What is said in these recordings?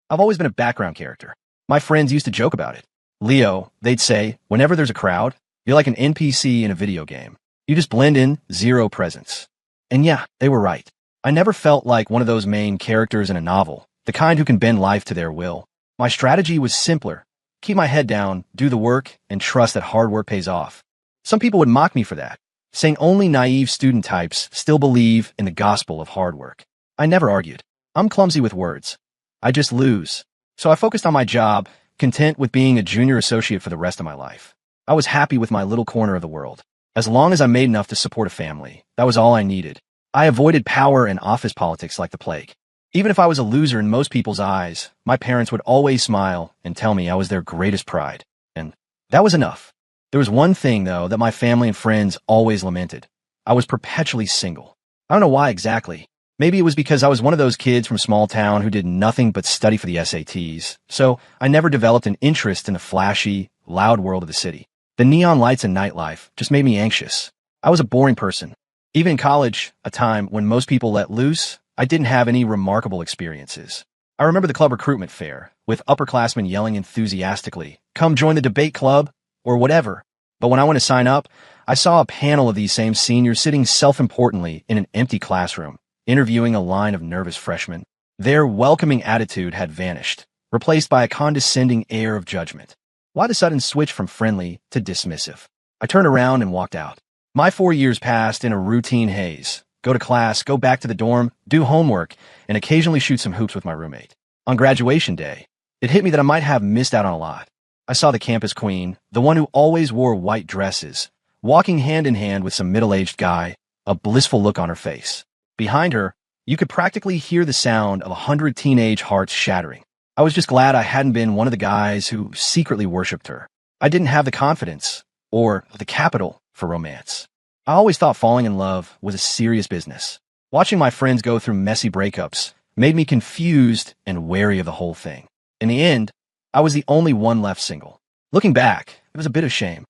I've always been a background character. My friends used to joke about it. Leo, they'd say, whenever there's a crowd, you're like an NPC in a video game. You just blend in, zero presence. And yeah, they were right. I never felt like one of those main characters in a novel, the kind who can bend life to their will. My strategy was simpler. Keep my head down, do the work, and trust that hard work pays off. Some people would mock me for that, saying only naive student types still believe in the gospel of hard work. I never argued. I'm clumsy with words. I just lose. So I focused on my job, content with being a junior associate for the rest of my life. I was happy with my little corner of the world. As long as I made enough to support a family, that was all I needed. I avoided power and office politics like the plague. Even if I was a loser in most people's eyes, my parents would always smile and tell me I was their greatest pride. And that was enough. There was one thing, though, that my family and friends always lamented. I was perpetually single. I don't know why exactly. Maybe it was because I was one of those kids from a small town who did nothing but study for the SATs, so I never developed an interest in the flashy, loud world of the city. The neon lights and nightlife just made me anxious. I was a boring person. Even in college, a time when most people let loose, I didn't have any remarkable experiences. I remember the club recruitment fair, with upperclassmen yelling enthusiastically, "Come join the debate club," or whatever. But when I went to sign up, I saw a panel of these same seniors sitting self-importantly in an empty classroom, interviewing a line of nervous freshmen. Their welcoming attitude had vanished, replaced by a condescending air of judgment. Why the sudden switch from friendly to dismissive? I turned around and walked out. My 4 years passed in a routine haze. Go to class, go back to the dorm, do homework, and occasionally shoot some hoops with my roommate. On graduation day, it hit me that I might have missed out on a lot. I saw the campus queen, the one who always wore white dresses, walking hand in hand with some middle-aged guy, a blissful look on her face. Behind her, you could practically hear the sound of 100 teenage hearts shattering. I was just glad I hadn't been one of the guys who secretly worshipped her. I didn't have the confidence, or the capital, for romance. I always thought falling in love was a serious business. Watching my friends go through messy breakups made me confused and wary of the whole thing. In the end, I was the only one left single. Looking back, it was a bit of shame.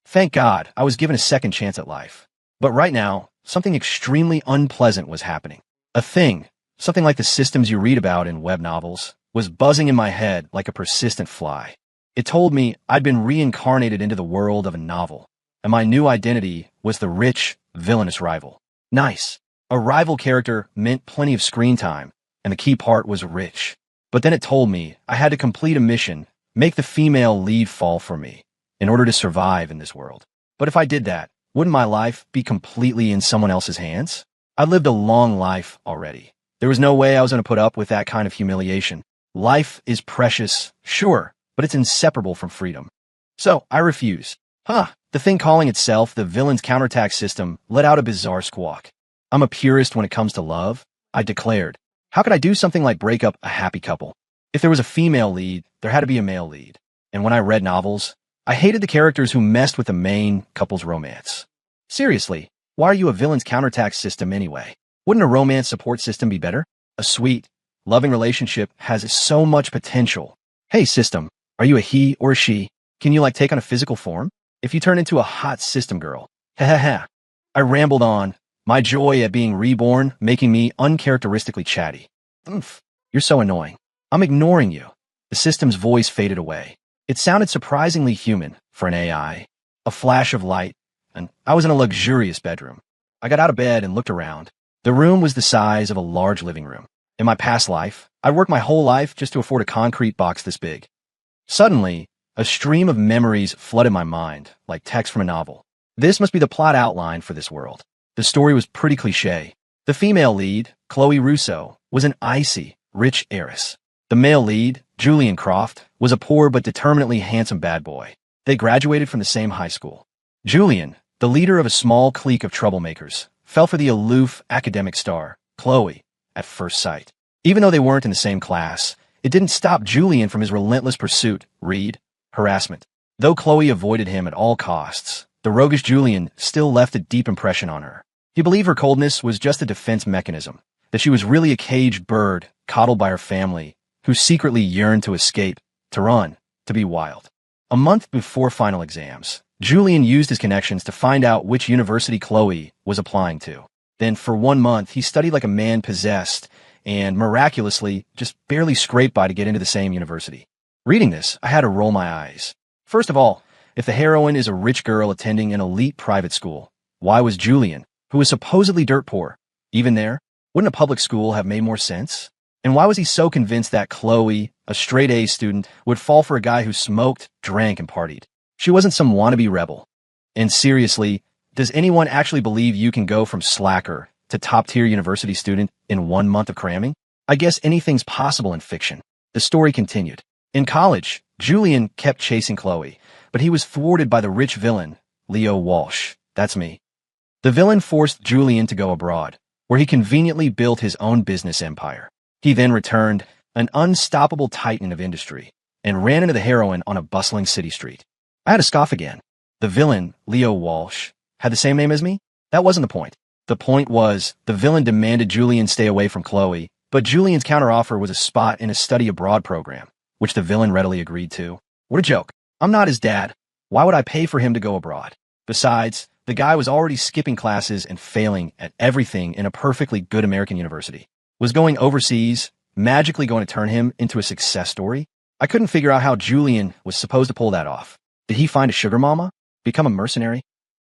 Thank God I was given a second chance at life. But right now, something extremely unpleasant was happening. A thing, something like the systems you read about in web novels, was buzzing in my head like a persistent fly. It told me I'd been reincarnated into the world of a novel, and my new identity was the rich, villainous rival. Nice. A rival character meant plenty of screen time, and the key part was rich. But then it told me I had to complete a mission, make the female lead fall for me, in order to survive in this world. But if I did that, wouldn't my life be completely in someone else's hands? I lived a long life already. There was no way I was going to put up with that kind of humiliation. Life is precious, sure, but it's inseparable from freedom. So I refused. The thing calling itself the villain's counterattack system let out a bizarre squawk. I'm a purist when it comes to love, I declared. How could I do something like break up a happy couple? If there was a female lead, there had to be a male lead. And when I read novels, I hated the characters who messed with the main couple's romance. Seriously, why are you a villain's counterattack system anyway? Wouldn't a romance support system be better? A sweet, loving relationship has so much potential. Hey system, are you a he or a she? Can you take on a physical form? If you turn into a hot system girl. Ha. I rambled on, my joy at being reborn making me uncharacteristically chatty. You're so annoying. I'm ignoring you. The system's voice faded away. It sounded surprisingly human for an AI. A flash of light, and I was in a luxurious bedroom. I got out of bed and looked around. The room was the size of a large living room. In my past life, I'd worked my whole life just to afford a concrete box this big. Suddenly, a stream of memories flooded my mind, like text from a novel. This must be the plot outline for this world. The story was pretty cliché. The female lead, Chloe Russo, was an icy, rich heiress. The male lead, Julian Croft, was a poor but determinately handsome bad boy. They graduated from the same high school. Julian, the leader of a small clique of troublemakers, fell for the aloof academic star, Chloe, at first sight. Even though they weren't in the same class, it didn't stop Julian from his relentless pursuit, harassment. Though Chloe avoided him at all costs, the roguish Julian still left a deep impression on her. He believed her coldness was just a defense mechanism, that she was really a caged bird coddled by her family, who secretly yearned to escape, to run, to be wild. A month before final exams, Julian used his connections to find out which university Chloe was applying to. Then, for 1 month, he studied like a man possessed and miraculously just barely scraped by to get into the same university. Reading this, I had to roll my eyes. First of all, if the heroine is a rich girl attending an elite private school, why was Julian, who was supposedly dirt poor, even there? Wouldn't a public school have made more sense? And why was he so convinced that Chloe, a straight-A student, would fall for a guy who smoked, drank, and partied? She wasn't some wannabe rebel. And seriously, does anyone actually believe you can go from slacker to top-tier university student in 1 month of cramming? I guess anything's possible in fiction. The story continued. In college, Julian kept chasing Chloe, but he was thwarted by the rich villain, Leo Walsh. That's me. The villain forced Julian to go abroad, where he conveniently built his own business empire. He then returned, an unstoppable titan of industry, and ran into the heroine on a bustling city street. I had to scoff again. The villain, Leo Walsh, had the same name as me? That wasn't the point. The point was, the villain demanded Julian stay away from Chloe, but Julian's counteroffer was a spot in a study abroad program, which the villain readily agreed to. What a joke. I'm not his dad. Why would I pay for him to go abroad? Besides, the guy was already skipping classes and failing at everything in a perfectly good American university. Was going overseas magically going to turn him into a success story? I couldn't figure out how Julian was supposed to pull that off. Did he find a sugar mama? Become a mercenary?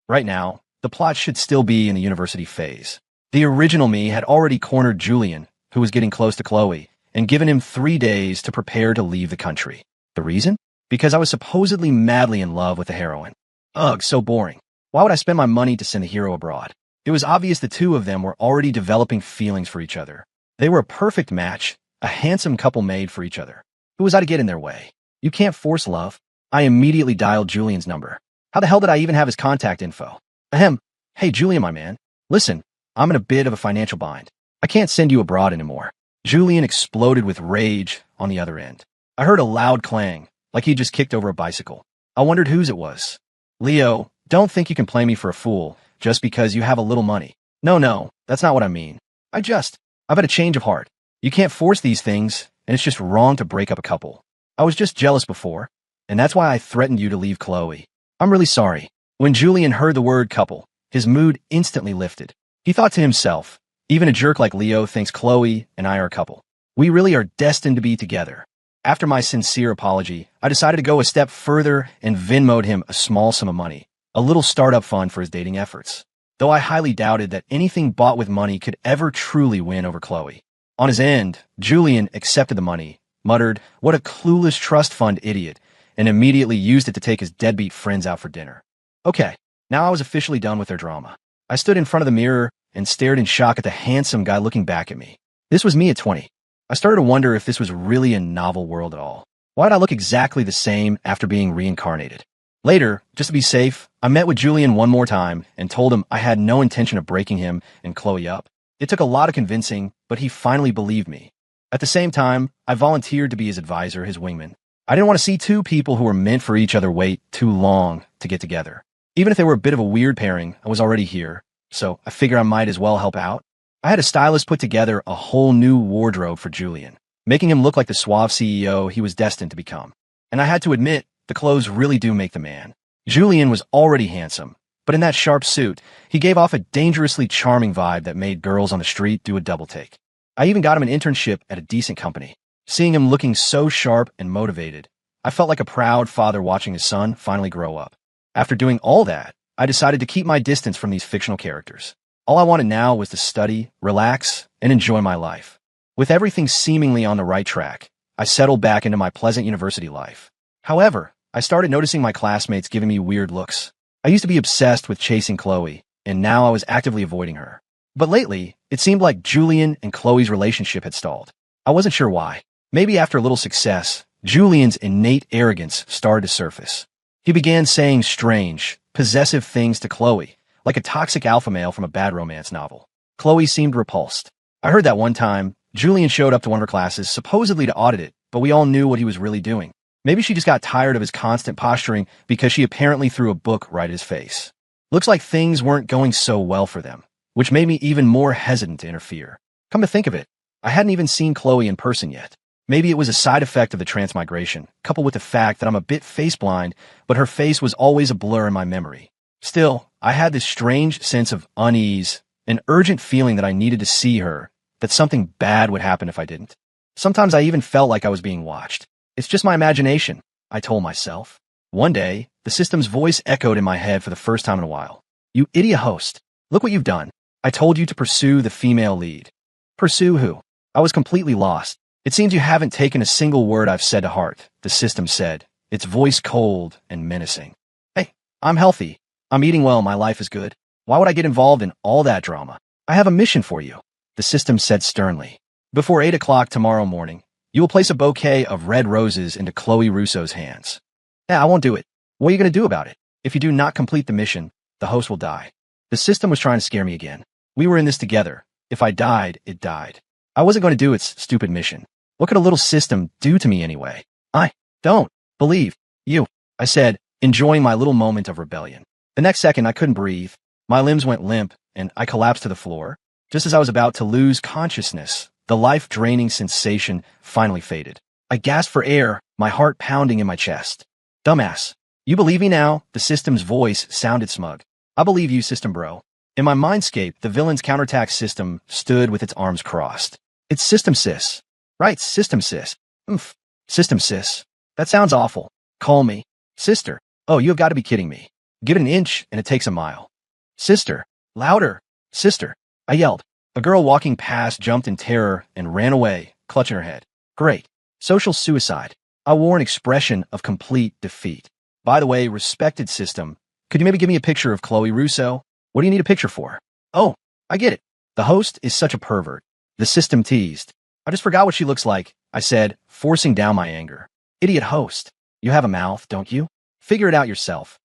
Right now, the plot should still be in the university phase. The original me had already cornered Julian, who was getting close to Chloe, and given him 3 days to prepare to leave the country. The reason? Because I was supposedly madly in love with the heroine. Ugh, so boring. Why would I spend my money to send the hero abroad? It was obvious the two of them were already developing feelings for each other. They were a perfect match, a handsome couple made for each other. Who was I to get in their way? You can't force love. I immediately dialed Julian's number. How the hell did I even have his contact info? Ahem. Hey, Julian, my man. Listen, I'm in a bit of a financial bind. I can't send you abroad anymore. Julian exploded with rage on the other end. I heard a loud clang, like he just kicked over a bicycle. I wondered whose it was. Leo, don't think you can play me for a fool just because you have a little money. No, that's not what I mean. I've had a change of heart. You can't force these things, and it's just wrong to break up a couple. I was just jealous before, and that's why I threatened you to leave Chloe. I'm really sorry. When Julian heard the word couple, his mood instantly lifted. He thought to himself, even a jerk like Leo thinks Chloe and I are a couple. We really are destined to be together. After my sincere apology, I decided to go a step further and Venmo'd him a small sum of money, a little startup fund for his dating efforts. Though I highly doubted that anything bought with money could ever truly win over Chloe. On his end, Julian accepted the money, muttered, "What a clueless trust fund idiot," and immediately used it to take his deadbeat friends out for dinner. Okay, now I was officially done with their drama. I stood in front of the mirror and stared in shock at the handsome guy looking back at me. This was me at 20. I started to wonder if this was really a novel world at all. Why did I look exactly the same after being reincarnated? Later, just to be safe, I met with Julian one more time and told him I had no intention of breaking him and Chloe up. It took a lot of convincing, but he finally believed me. At the same time, I volunteered to be his advisor, his wingman. I didn't want to see two people who were meant for each other wait too long to get together. Even if they were a bit of a weird pairing, I was already here, so I figured I might as well help out. I had a stylist put together a whole new wardrobe for Julian, making him look like the suave CEO he was destined to become. And I had to admit, the clothes really do make the man. Julian was already handsome, but in that sharp suit, he gave off a dangerously charming vibe that made girls on the street do a double take. I even got him an internship at a decent company. Seeing him looking so sharp and motivated, I felt like a proud father watching his son finally grow up. After doing all that, I decided to keep my distance from these fictional characters. All I wanted now was to study, relax, and enjoy my life. With everything seemingly on the right track, I settled back into my pleasant university life. However, I started noticing my classmates giving me weird looks. I used to be obsessed with chasing Chloe, and now I was actively avoiding her. But lately, it seemed like Julian and Chloe's relationship had stalled. I wasn't sure why. Maybe after a little success, Julian's innate arrogance started to surface. He began saying strange, possessive things to Chloe, like a toxic alpha male from a bad romance novel. Chloe seemed repulsed. I heard that one time, Julian showed up to one of her classes supposedly to audit it, but we all knew what he was really doing. Maybe she just got tired of his constant posturing because she apparently threw a book right at his face. Looks like things weren't going so well for them, which made me even more hesitant to interfere. Come to think of it, I hadn't even seen Chloe in person yet. Maybe it was a side effect of the transmigration, coupled with the fact that I'm a bit face-blind, but her face was always a blur in my memory. Still, I had this strange sense of unease, an urgent feeling that I needed to see her, that something bad would happen if I didn't. Sometimes I even felt like I was being watched. It's just my imagination, I told myself. One day, the system's voice echoed in my head for the first time in a while. You idiot host. Look what you've done. I told you to pursue the female lead. Pursue who? I was completely lost. It seems you haven't taken a single word I've said to heart, the system said, its voice cold and menacing. Hey, I'm healthy. I'm eating well. My life is good. Why would I get involved in all that drama? I have a mission for you, the system said sternly. Before 8 o'clock tomorrow morning, you will place a bouquet of red roses into Chloe Russo's hands. Yeah, I won't do it. What are you going to do about it? If you do not complete the mission, the host will die. The system was trying to scare me again. We were in this together. If I died, it died. I wasn't going to do its stupid mission. What could a little system do to me anyway? I don't believe you, I said, enjoying my little moment of rebellion. The next second, I couldn't breathe. My limbs went limp, and I collapsed to the floor. Just as I was about to lose consciousness, the life-draining sensation finally faded. I gasped for air, my heart pounding in my chest. Dumbass. You believe me now? The system's voice sounded smug. I believe you, system bro. In my mindscape, the villain's counterattack system stood with its arms crossed. It's system sis. Right, system sis. Oomph. System sis. That sounds awful. Call me. Sister. Oh, you have got to be kidding me. Give it an inch, and it takes a mile. Sister. Louder. Sister. I yelled. A girl walking past jumped in terror and ran away, clutching her head. Great. Social suicide. I wore an expression of complete defeat. By the way, respected system, could you maybe give me a picture of Chloe Russo? What do you need a picture for? Oh, I get it. The host is such a pervert. The system teased. I just forgot what she looks like, I said, forcing down my anger. Idiot host. You have a mouth, don't you? Figure it out yourself.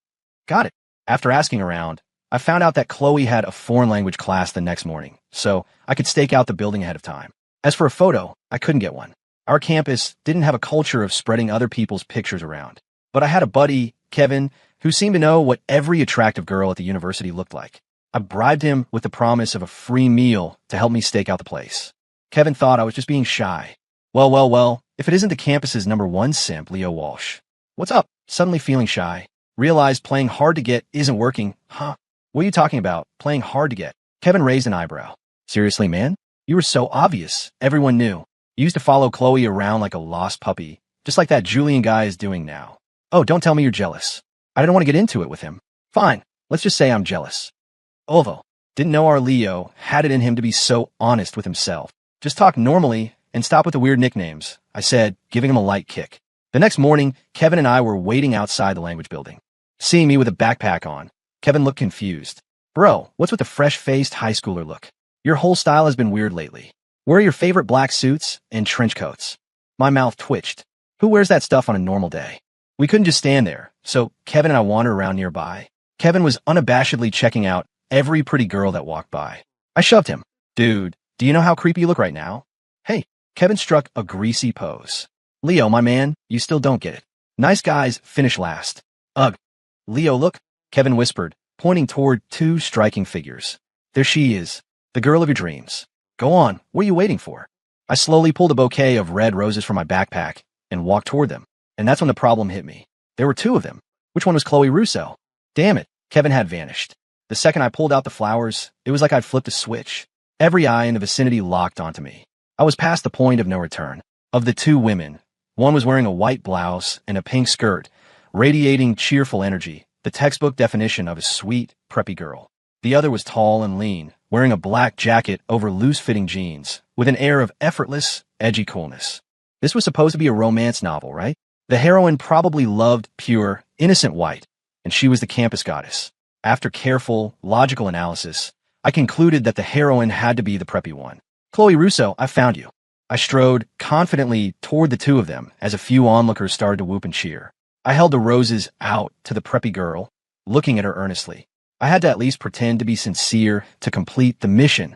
Got it. After asking around, I found out that Chloe had a foreign language class the next morning, so I could stake out the building ahead of time. As for a photo, I couldn't get one. Our campus didn't have a culture of spreading other people's pictures around. But I had a buddy, Kevin, who seemed to know what every attractive girl at the university looked like. I bribed him with the promise of a free meal to help me stake out the place. Kevin thought I was just being shy. Well, if it isn't the campus's #1 simp, Leo Walsh. What's up? Suddenly feeling shy. Realized playing hard to get isn't working. Huh? What are you talking about? Playing hard to get? Kevin raised an eyebrow. Seriously, man? You were so obvious. Everyone knew. You used to follow Chloe around like a lost puppy, just like that Julian guy is doing now. Oh, don't tell me you're jealous. I didn't want to get into it with him. Fine, let's just say I'm jealous. Although, didn't know our Leo had it in him to be so honest with himself. Just talk normally and stop with the weird nicknames, I said, giving him a light kick. The next morning, Kevin and I were waiting outside the language building. Seeing me with a backpack on, Kevin looked confused. Bro, what's with the fresh-faced high schooler look? Your whole style has been weird lately. Where are your favorite black suits and trench coats? My mouth twitched. Who wears that stuff on a normal day? We couldn't just stand there, so Kevin and I wandered around nearby. Kevin was unabashedly checking out every pretty girl that walked by. I shoved him. Dude, do you know how creepy you look right now? Hey, Kevin struck a greasy pose. Leo, my man, you still don't get it. Nice guys finish last. Ugh. Leo, look, Kevin whispered, pointing toward two striking figures. There she is, the girl of your dreams. Go on, what are you waiting for? I slowly pulled a bouquet of red roses from my backpack and walked toward them. And that's when the problem hit me. There were two of them. Which one was Chloe Russo? Damn it, Kevin had vanished. The second I pulled out the flowers, it was like I'd flipped a switch. Every eye in the vicinity locked onto me. I was past the point of no return. Of the two women, one was wearing a white blouse and a pink skirt, radiating cheerful energy, the textbook definition of a sweet, preppy girl. The other was tall and lean, wearing a black jacket over loose-fitting jeans, with an air of effortless, edgy coolness. This was supposed to be a romance novel, right? The heroine probably loved pure, innocent white, and she was the campus goddess. After careful, logical analysis, I concluded that the heroine had to be the preppy one. Chloe Russo, I found you. I strode confidently toward the two of them as a few onlookers started to whoop and cheer. I held the roses out to the preppy girl, looking at her earnestly. I had to at least pretend to be sincere to complete the mission.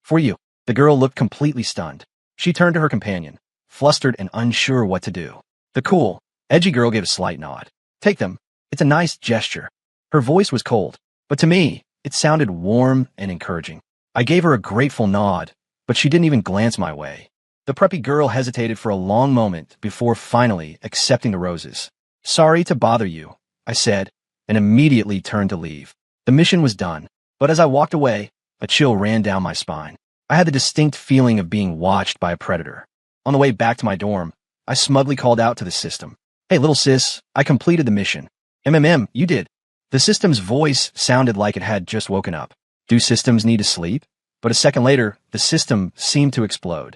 For you. The girl looked completely stunned. She turned to her companion, flustered and unsure what to do. The cool, edgy girl gave a slight nod. Take them. It's a nice gesture. Her voice was cold, but to me, it sounded warm and encouraging. I gave her a grateful nod, but she didn't even glance my way. The preppy girl hesitated for a long moment before finally accepting the roses. Sorry to bother you, I said, and immediately turned to leave. The mission was done, but as I walked away, a chill ran down my spine. I had the distinct feeling of being watched by a predator. On the way back to my dorm, I smugly called out to the system. Hey, little sis, I completed the mission. You did. The system's voice sounded like it had just woken up. Do systems need to sleep? But a second later, the system seemed to explode.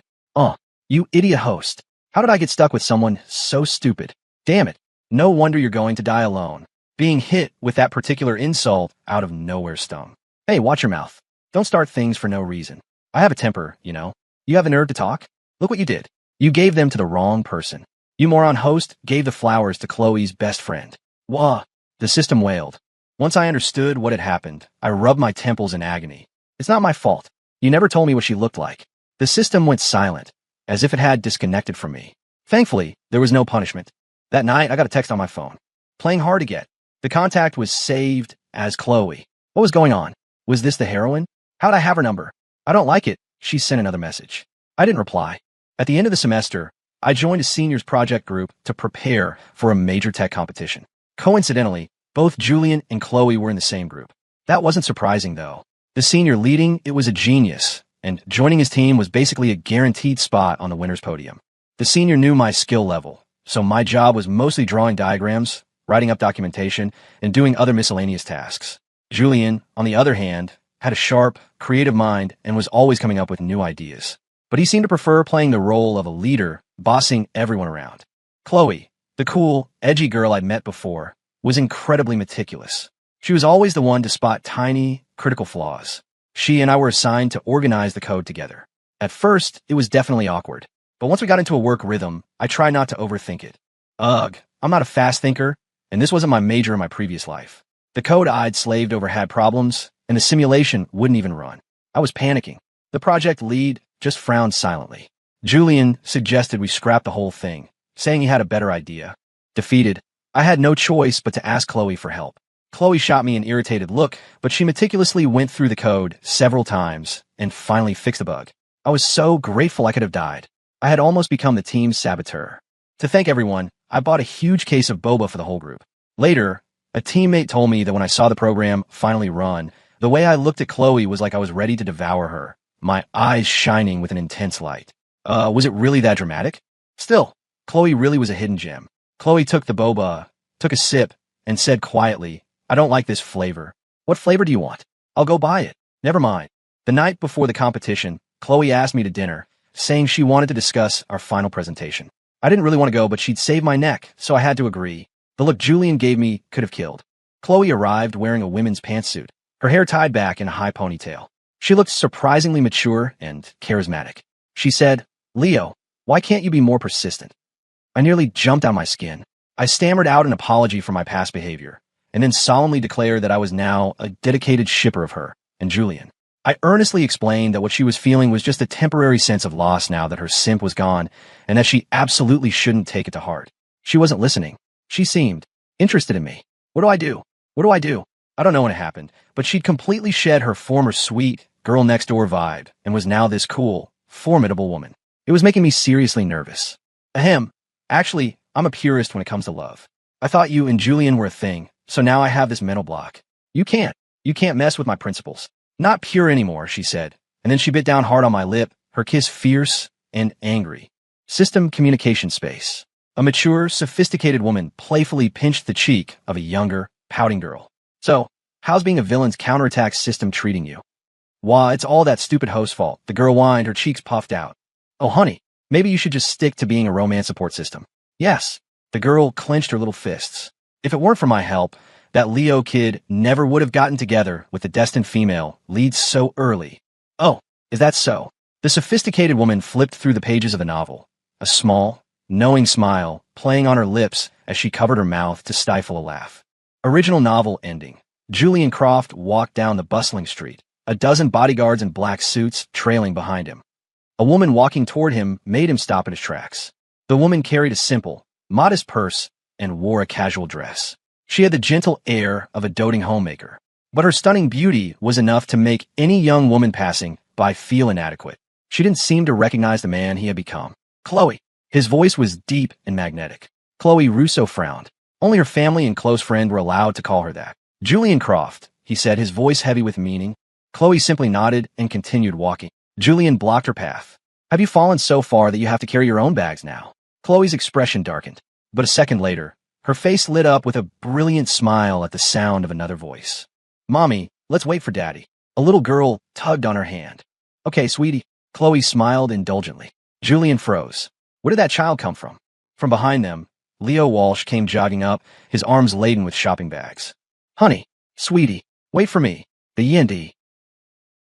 You idiot host. How did I get stuck with someone so stupid? Damn it. No wonder you're going to die alone. Being hit with that particular insult out of nowhere stung. Hey, watch your mouth. Don't start things for no reason. I have a temper, you know. You have a nerve to talk? Look what you did. You gave them to the wrong person. You moron host gave the flowers to Chloe's best friend. Wah! The system wailed. Once I understood what had happened, I rubbed my temples in agony. It's not my fault. You never told me what she looked like. The system went silent, as if it had disconnected from me. Thankfully, there was no punishment. That night, I got a text on my phone. Playing hard to get. The contact was saved as Chloe. What was going on? Was this the heroine? How'd I have her number? I don't like it. She sent another message. I didn't reply. At the end of the semester, I joined a seniors project group to prepare for a major tech competition. Coincidentally, both Julian and Chloe were in the same group. That wasn't surprising, though. The senior leading it was a genius, and joining his team was basically a guaranteed spot on the winner's podium. The senior knew my skill level, so my job was mostly drawing diagrams, writing up documentation, and doing other miscellaneous tasks. Julian, on the other hand, had a sharp, creative mind and was always coming up with new ideas. But he seemed to prefer playing the role of a leader, bossing everyone around. Chloe, the cool, edgy girl I'd met before, was incredibly meticulous. She was always the one to spot tiny, critical flaws. She and I were assigned to organize the code together. At first, it was definitely awkward. But once we got into a work rhythm, I tried not to overthink it. Ugh, I'm not a fast thinker, and this wasn't my major in my previous life. The code I'd slaved over had problems, and the simulation wouldn't even run. I was panicking. The project lead just frowned silently. Julian suggested we scrap the whole thing, saying he had a better idea. Defeated, I had no choice but to ask Chloe for help. Chloe shot me an irritated look, but she meticulously went through the code several times and finally fixed the bug. I was so grateful I could have died. I had almost become the team's saboteur. To thank everyone, I bought a huge case of boba for the whole group. Later, a teammate told me that when I saw the program finally run, the way I looked at Chloe was like I was ready to devour her, my eyes shining with an intense light. Was it really that dramatic? Still, Chloe really was a hidden gem. Chloe took the boba, took a sip, and said quietly, I don't like this flavor. What flavor do you want? I'll go buy it. Never mind. The night before the competition, Chloe asked me to dinner, saying she wanted to discuss our final presentation. I didn't really want to go, but she'd saved my neck, so I had to agree. The look Julian gave me could have killed. Chloe arrived wearing a women's pantsuit, her hair tied back in a high ponytail. She looked surprisingly mature and charismatic. She said, Leo, why can't you be more persistent? I nearly jumped out of my skin. I stammered out an apology for my past behavior, and then solemnly declared that I was now a dedicated shipper of her and Julian. I earnestly explained that what she was feeling was just a temporary sense of loss now that her simp was gone, and that she absolutely shouldn't take it to heart. She wasn't listening. She seemed interested in me. What do I do? What do I do? I don't know when it happened, but she'd completely shed her former sweet, girl-next-door vibe and was now this cool, formidable woman. It was making me seriously nervous. Ahem. Actually, I'm a purist when it comes to love. I thought you and Julian were a thing, so now I have this mental block. You can't mess with my principles. Not pure anymore, she said, and then she bit down hard on my lip, her kiss fierce and angry. System communication space. A mature, sophisticated woman playfully pinched the cheek of a younger, pouting girl. So, how's being a villain's counterattack system treating you? Wah, it's all that stupid host's fault. The girl whined, her cheeks puffed out. Oh, honey, maybe you should just stick to being a romance support system. Yes. The girl clenched her little fists. If it weren't for my help, that Leo kid never would have gotten together with the destined female lead so early. Oh, is that so? The sophisticated woman flipped through the pages of the novel, a small, knowing smile playing on her lips as she covered her mouth to stifle a laugh. Original novel ending. Julian Croft walked down the bustling street, a dozen bodyguards in black suits trailing behind him. A woman walking toward him made him stop in his tracks. The woman carried a simple, modest purse and wore a casual dress. She had the gentle air of a doting homemaker, but her stunning beauty was enough to make any young woman passing by feel inadequate. She didn't seem to recognize the man he had become. Chloe. His voice was deep and magnetic. Chloe Russo frowned. Only her family and close friend were allowed to call her that. Julian Croft, he said, his voice heavy with meaning. Chloe simply nodded and continued walking. Julian blocked her path. Have you fallen so far that you have to carry your own bags now? Chloe's expression darkened, but a second later, her face lit up with a brilliant smile at the sound of another voice. Mommy, let's wait for Daddy. A little girl tugged on her hand. Okay, sweetie. Chloe smiled indulgently. Julian froze. Where did that child come from? From behind them, Leo Walsh came jogging up, his arms laden with shopping bags. Honey, sweetie, wait for me. The E&D.